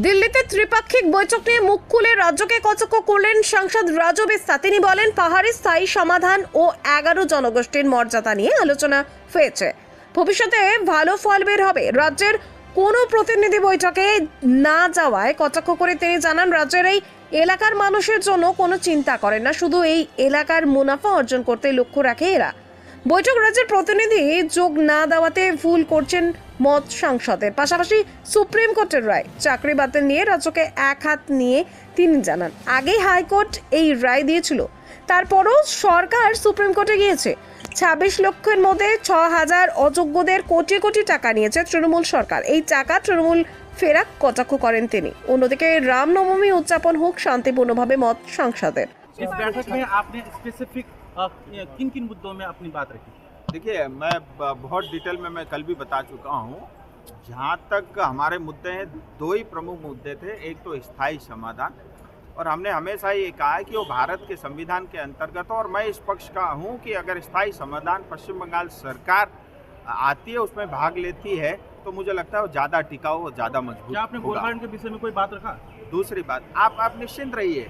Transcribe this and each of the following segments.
দিল্লিতে ত্রিপাক্ষিক বৈঠক নিয়ে মুখ খুলে রাজ্যকে কটাক্ষ করলেন সাংসদ রাজু বিস্তা। তিনি বলেন, পাহাড়ে স্থায়ী সমাধান ও 11 জনগোষ্ঠীর মর্যাদা নিয়ে আলোচনা হয়েছে, ভবিষ্যতে ভালো ফল বের হবে। রাজ্যের কোনো প্রতিনিধি বৈঠকে না যাওয়ায় কটাক্ষ করে তিনি জানান, রাজ্যের এই এলাকার মানুষের জন্য কোনো চিন্তা করেন না, শুধু এই এলাকার মুনাফা অর্জন করতে লক্ষ্য রাখে এরা। বৈঠক রাজ্যের প্রতিনিধি যোগ না দেওয়াতে ভুল করছেন মত সাংসদের। পাশাপাশি সুপ্রিম কোর্টের রায় চাকরি বাতিল নিয়ে রাজ্যকে এক হাত নিয়ে তিনি জানান, আগেই হাইকোর্ট এই রায় দিয়েছিল, তারপরও সরকার সুপ্রিম কোর্টে গিয়েছে। 26 লক্ষের মধ্যে 6,000 অযোগ্যদের কোটি কোটি টাকা নিয়েছে তৃণমূল সরকার। এই টাকা তৃণমূল ফেরাক কটাক্ষ করেন তিনি। অন্যদিকে রামনবমী উদযাপন হোক শান্তিপূর্ণভাবে মত সাংসদের। इस बैठक में आपने स्पेसिफिक किन किन मुद्दों में अपनी बात रखी? देखिए, मैं बहुत डिटेल में मैं कल भी बता चुका हूँ। जहाँ तक हमारे मुद्दे हैं, दो ही प्रमुख मुद्दे थे। एक तो स्थायी समाधान, और हमने हमेशा ये कहा है कि वो भारत के संविधान के अंतर्गत हो, और मैं इस पक्ष का हूँ कि अगर स्थायी समाधान पश्चिम बंगाल सरकार आती है, उसमें भाग लेती है, तो मुझे लगता है वो ज़्यादा टिकाऊ और ज़्यादा मजबूत क्या आपने होगा। गोलमाल के विषय में कोई बात रखा? दूसरी बात, आप निश्चिंत रहिए,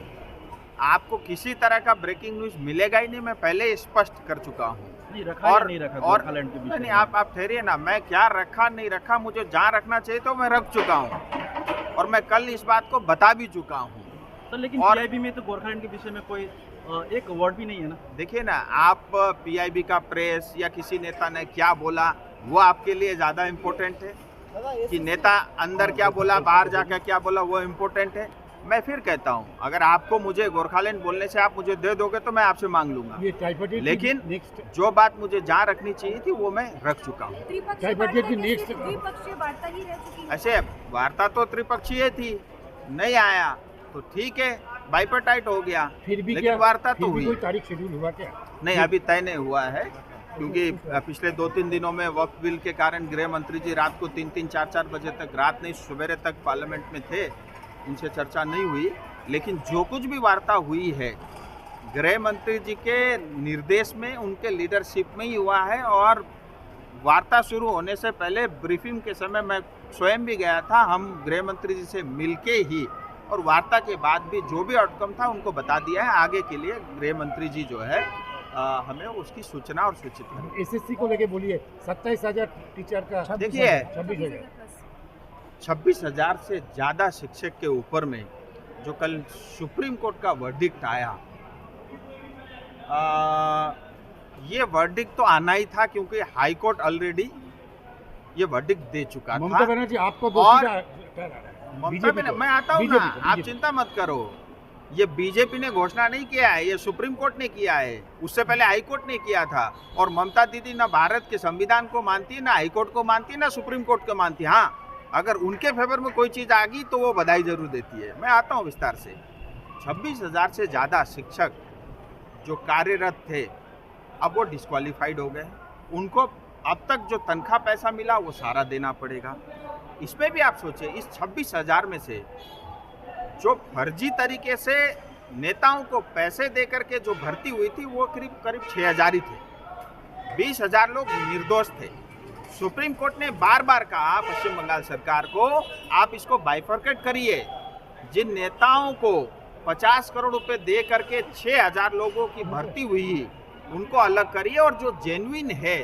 आपको किसी तरह का ब्रेकिंग न्यूज मिलेगा ही नहीं। मैं पहले स्पष्ट कर चुका हूँ। नहीं रखा या नहीं रखा गोलमाल के विषय नहीं, में? आप ठहरिए ना। मैं क्या रखा नहीं रखा, मुझे जहाँ रखना चाहिए तो मैं रख चुका हूँ, और मैं कल इस बात को बता भी चुका हूँ। तो लेकिन और पीआईबी में तो गोरखालैंड के विषय में कोई एक वर्ड भी नहीं है ना। देखिए ना, आप पीआईबी का प्रेस या किसी नेता ने क्या बोला, वो आपके लिए ज़्यादा इम्पोर्टेंट है कि नेता अंदर क्या बोला, बाहर जाकर क्या बोला, वो इम्पोर्टेंट है। मैं फिर कहता हूँ, अगर आपको मुझे गोरखालैंड बोलने से आप मुझे दे दोगे तो मैं आपसे मांग लूंगा, लेकिन जो बात मुझे जहाँ रखनी चाहिए थी वो मैं रख चुका हूँ। द्विपक्षीय वार्ता ही रह चुकी है। ऐसे वार्ता तो त्रिपक्षीय थी, नहीं आया तो ठीक है, बाइपर्टाइट हो गया, फिर भी लेकिन वार्ता तो हुई। कोई तारीख शेड्यूल हुआ क्या? नहीं, अभी तय नहीं हुआ है, क्योंकि पिछले 2-3 दिनों में वक्फ बिल के कारण गृह मंत्री जी रात को 3-3, 4-4 बजे तक, रात नहीं सवेरे तक पार्लियामेंट में थे, उनसे चर्चा नहीं हुई। लेकिन जो कुछ भी वार्ता हुई है गृह मंत्री जी के निर्देश में, उनके लीडरशिप में ही हुआ है। और वार्ता शुरू होने से पहले ब्रीफिंग के समय मैं स्वयं भी गया था, हम गृह मंत्री जी से मिलके ही, और वार्ता के बाद भी जो भी आउटकम था उनको बता दिया है। आगे के लिए गृह मंत्री जी जो है हमें उसकी सूचना और सूचित करें। एसएससी को लेके बोलिए, 27,000 टीचर का, देखिए, 26,000 26,000 से ज़्यादा शिक्षक के ऊपर में जो कल सुप्रीम कोर्ट का वर्डिक्ट आया, ये वर्डिक्ट तो आना ही था, क्योंकि हाई कोर्ट ऑलरेडी ये वर्डिक्ट दे चुका ममता था। बनर्जी आपको और बीजेपी ममता में मैं आता हूँ ना, आप चिंता मत करो। ये बीजेपी ने घोषणा नहीं किया है, ये सुप्रीम कोर्ट ने किया है, उससे पहले हाई कोर्ट ने किया था। और ममता दीदी ना भारत के संविधान को मानती है, ना हाई कोर्ट को मानती है, ना सुप्रीम कोर्ट को मानती है। हाँ, अगर उनके फेवर में कोई चीज़ आ गई तो वो बधाई जरूर देती है। मैं आता हूँ विस्तार से। 26,000 से ज़्यादा शिक्षक जो कार्यरत थे, अब वो डिस्क्वालीफाइड हो गए। उनको अब तक जो तनख्वाह पैसा मिला वो सारा देना पड़ेगा। इसमें भी आप सोचिए, इस 26,000 में से जो फर्जी तरीके से नेताओं को पैसे दे करके जो भर्ती हुई थी, वो करीब 6,000 ही थे। 20,000 लोग निर्दोष थे। सुप्रीम कोर्ट ने बार बार कहा पश्चिम बंगाल सरकार को, आप इसको बाइफरकेट करिए। जिन नेताओं को 50 करोड़ रुपए दे करके 6,000 लोगों की भर्ती हुई, उनको अलग करिए, और जो जेन्युइन है,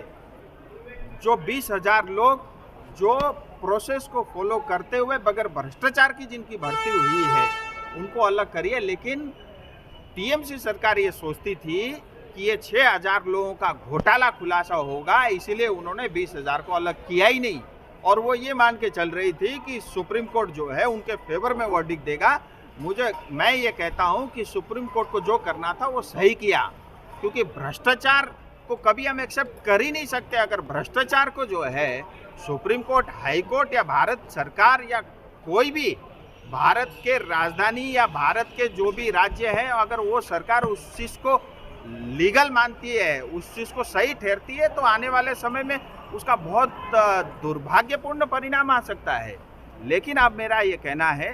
जो 20,000 लोग जो प्रोसेस को फॉलो करते हुए बगैर भ्रष्टाचार की जिनकी भर्ती हुई है, उनको अलग करिए। लेकिन टीएमसी सरकार ये सोचती थी कि ये 6,000 लोगों का घोटाला खुलासा होगा, इसीलिए उन्होंने 20,000 को अलग किया ही नहीं। और वो ये मान के चल रही थी कि सुप्रीम कोर्ट जो है उनके फेवर में वर्डिक्ट देगा। मैं ये कहता हूँ कि सुप्रीम कोर्ट को जो करना था वो सही किया, क्योंकि भ्रष्टाचार को कभी हम एक्सेप्ट कर ही नहीं सकते। अगर भ्रष्टाचार को जो है सुप्रीम कोर्ट, हाई कोर्ट या भारत सरकार या कोई भी भारत के राजधानी या भारत के जो भी राज्य है, अगर वो सरकार उस चीज़ को लीगल मानती है, उस चीज़ को सही ठहरती है, तो आने वाले समय में उसका बहुत दुर्भाग्यपूर्ण परिणाम आ सकता है। लेकिन अब मेरा ये कहना है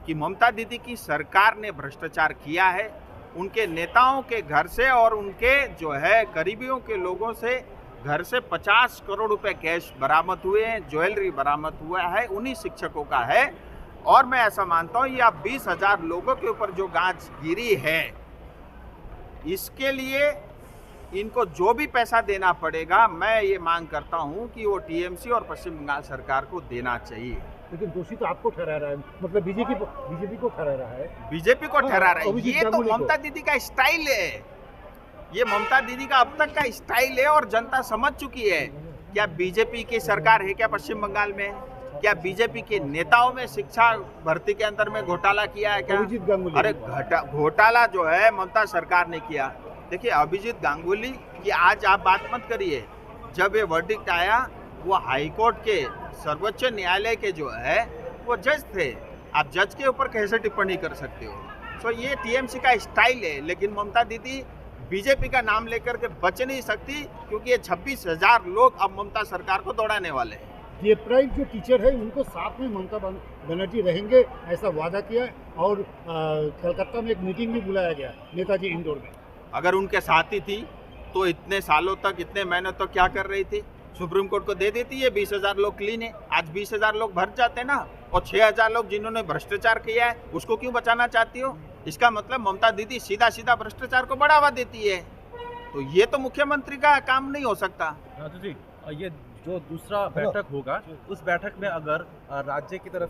कि ममता दीदी की सरकार ने भ्रष्टाचार किया है। उनके नेताओं के घर से और उनके जो है करीबियों के लोगों से घर से 50 करोड़ रुपए कैश बरामद हुए हैं, ज्वेलरी बरामद हुआ है, उन्हीं शिक्षकों का है। और मैं ऐसा मानता हूँ ये अब 20,000 लोगों के ऊपर जो गाज गिरी है, इसके लिए इनको जो भी पैसा देना पड़ेगा, मैं ये मांग करता हूँ कि वो टीएमसी और पश्चिम बंगाल सरकार को देना चाहिए। लेकिन दोषी तो आपको ठहरा रहा है, मतलब बीजेपी को ठहरा रहा है। बीजेपी को ठहरा रहा है। अभिजीत ये तो गांगुली को। ममता दीदी का स्टाइल है, ये ममता दीदी का अब तक का स्टाइल है और जनता समझ चुकी है। क्या बीजेपी की सरकार है क्या पश्चिम बंगाल में? क्या बीजेपी के नेताओं में शिक्षा भर्ती के अंदर में घोटाला किया है क्या? अभिजीत गांगुली। अरे घोटाला जो है ममता सरकार ने किया। देखिए अभिजीत गांगुली की आज आप बात मत करिए, जब ये वर्डिक्ट आया वो हाईकोर्ट के सर्वोच्च न्यायालय के जो है वो जज थे, आप जज के ऊपर कैसे टिप्पणी कर सकते हो? सो ये टीएमसी का स्टाइल है, लेकिन ममता दीदी बीजेपी का नाम लेकर के बच नहीं सकती, क्योंकि ये 26,000 लोग अब ममता सरकार को दौड़ाने वाले हैं। ये प्राइड जो टीचर है उनको साथ में ममता बनर्जी रहेंगे ऐसा वादा किया है, और कलकत्ता में एक मीटिंग भी बुलाया गया नेताजी इंडोर में। अगर उनके साथ ही थी तो इतने सालों तक, इतने महीनों तक क्या कर रही थी? सुप्रीम कोर्ट को दे देती है 20,000 लोग क्लीन है। आज 20,000 लोग भर जाते ना, और 6,000 लोग जिन्होंने भ्रष्टाचार किया है उसको क्यों बचाना चाहती हो? इसका मतलब ममता दीदी सीधा सीधा भ्रष्टाचार को बढ़ावा देती है। तो ये तो मुख्यमंत्री का काम नहीं हो सकता। राजू जी, ये जो दूसरा बैठक होगा उस बैठक में अगर राज्य की तरफ